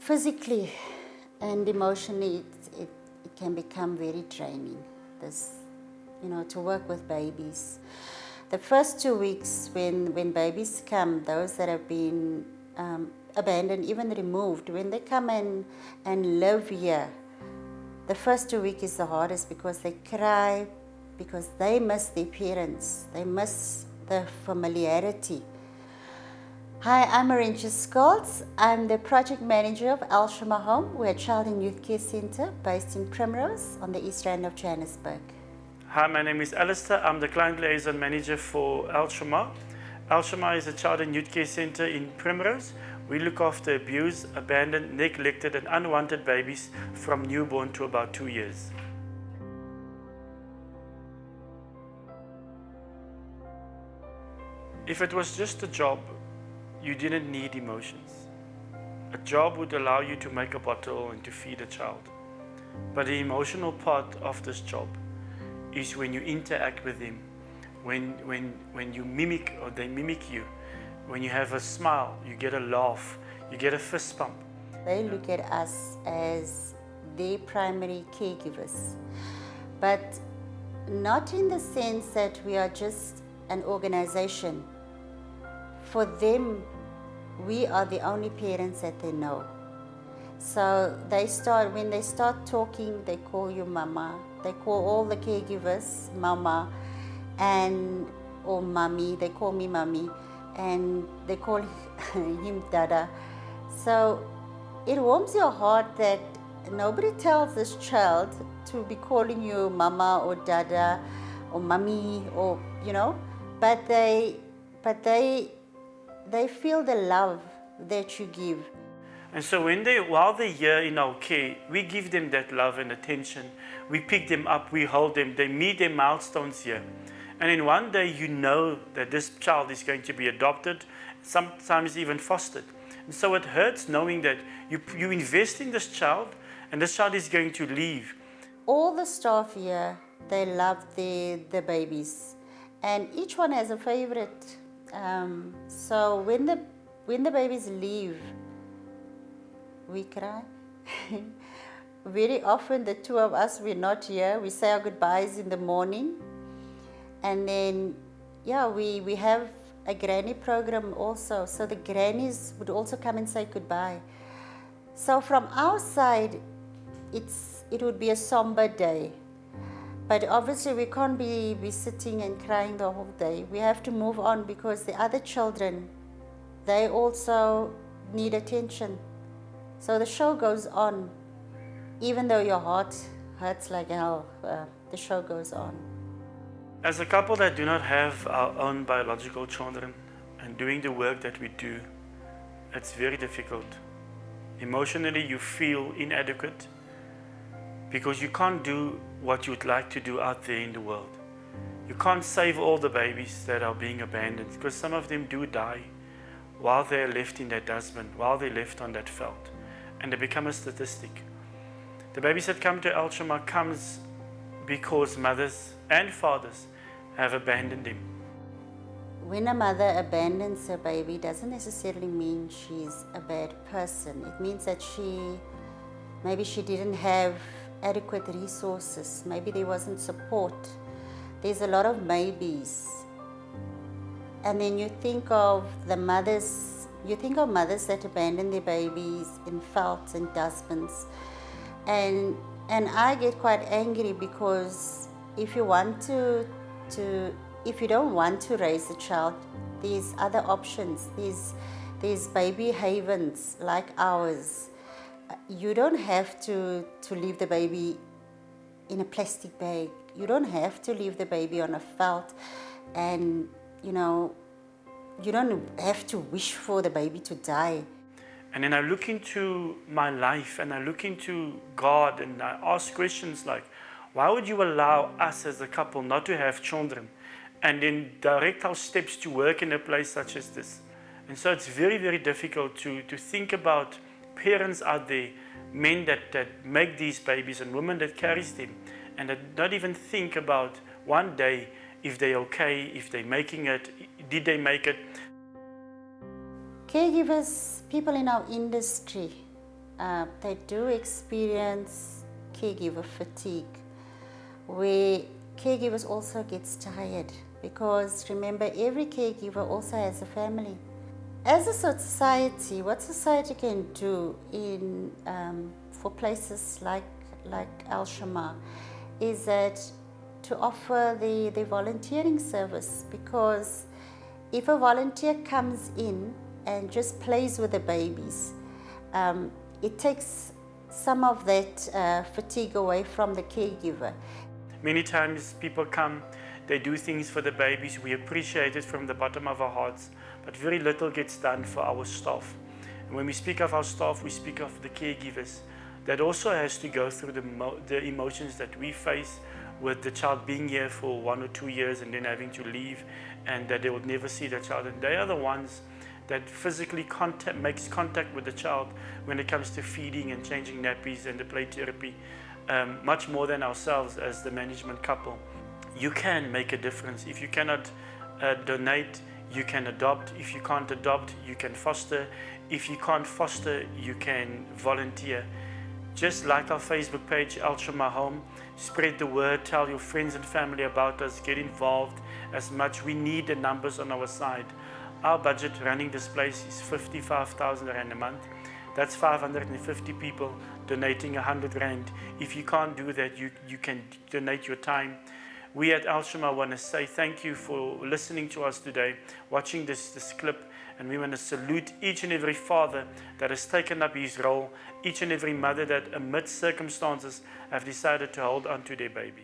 Physically and emotionally, it can become very draining. To work with babies. The first 2 weeks when babies come, those that have been abandoned, even removed, when they come and live here, the first 2 weeks is the hardest because they cry, because they miss their parents, they miss the familiarity. Hi, I'm Marinja Scholz. I'm the project manager of Al Shama Home. We're a child and youth care center based in Primrose on the east end of Johannesburg. Hi, my name is Alistair. I'm the client liaison manager for Al Shama. Al Shama is a child and youth care center in Primrose. We look after abused, abandoned, neglected and unwanted babies from newborn to about 2 years. If it was just a job, you didn't need emotions. A job would allow you to make a bottle and to feed a child. But the emotional part of this job is when you interact with them, when you mimic or they mimic you, when you have a smile, you get a laugh, you get a fist bump. They look at us as their primary caregivers, but not in the sense that we are just an organization. For them, we are the only parents that they know. So when they start talking, they call you mama. They call all the caregivers mama or mommy. They call me mommy and they call him dada. So it warms your heart that nobody tells this child to be calling you mama or dada or mommy or, but they feel the love that you give. And so while they're here in our care, we give them that love and attention. We pick them up, we hold them, they meet their milestones here. And in one day you know that this child is going to be adopted, sometimes even fostered. And so it hurts knowing that you invest in this child and this child is going to leave. All the staff here, they love the babies. And each one has a favorite. So when the babies leave, we cry. Very often the two of us, we're not here. We say our goodbyes in the morning. And then, we have a granny program also. So the grannies would also come and say goodbye. So from our side, it would be a somber day. But obviously we can't be sitting and crying the whole day. We have to move on because the other children, they also need attention. So the show goes on. Even though your heart hurts like hell, the show goes on. As a couple that do not have our own biological children and doing the work that we do, it's very difficult. Emotionally, you feel inadequate because you can't do what you'd like to do out there in the world. You can't save all the babies that are being abandoned because some of them do die while they're left in that dustbin, while they're left on that veld, and they become a statistic. The babies that come to Al Shama comes because mothers and fathers have abandoned them. When a mother abandons her baby, doesn't necessarily mean she's a bad person. It means that maybe she didn't have adequate resources. Maybe there wasn't support. There's a lot of maybes. And then you think of mothers that abandon their babies in velds and dustbins. And I get quite angry because if you don't want to raise a child, there's other options. There's baby havens like ours. You don't have to leave the baby in a plastic bag. You don't have to leave the baby on a veld, and you don't have to wish for the baby to die. And then I look into my life and I look into God and I ask questions like, why would you allow us as a couple not to have children and then direct our steps to work in a place such as this? And so it's very, very difficult to think about parents out there, men that make these babies and women that carries them, and that don't even think about one day if they're okay, if they're making it, did they make it? Caregivers, people in our industry, they do experience caregiver fatigue, where caregivers also gets tired, because remember, every caregiver also has a family. As a society, what society can do for places like Al Shama is that to offer the volunteering service, because if a volunteer comes in and just plays with the babies, it takes some of that fatigue away from the caregiver. Many times people come, they do things for the babies, we appreciate it from the bottom of our hearts, but very little gets done for our staff. And when we speak of our staff, we speak of the caregivers. That also has to go through the emotions that we face with the child being here for 1 or 2 years and then having to leave, and that they will never see the child. And they are the ones that physically makes contact with the child when it comes to feeding and changing nappies and the play therapy, much more than ourselves as the management couple. You can make a difference. If you cannot donate, you can adopt. If you can't adopt, you can foster. If you can't foster, you can volunteer. Just like our Facebook page, Al Shama Home, spread the word, tell your friends and family about us, get involved as much. We need the numbers on our side. Our budget running this place is 55,000 Rand a month. That's 550 people donating 100 Rand. If you can't do that, you can donate your time. We at Al Shama want to say thank you for listening to us today, watching this clip, and we want to salute each and every father that has taken up his role, each and every mother that amidst circumstances have decided to hold on to their baby.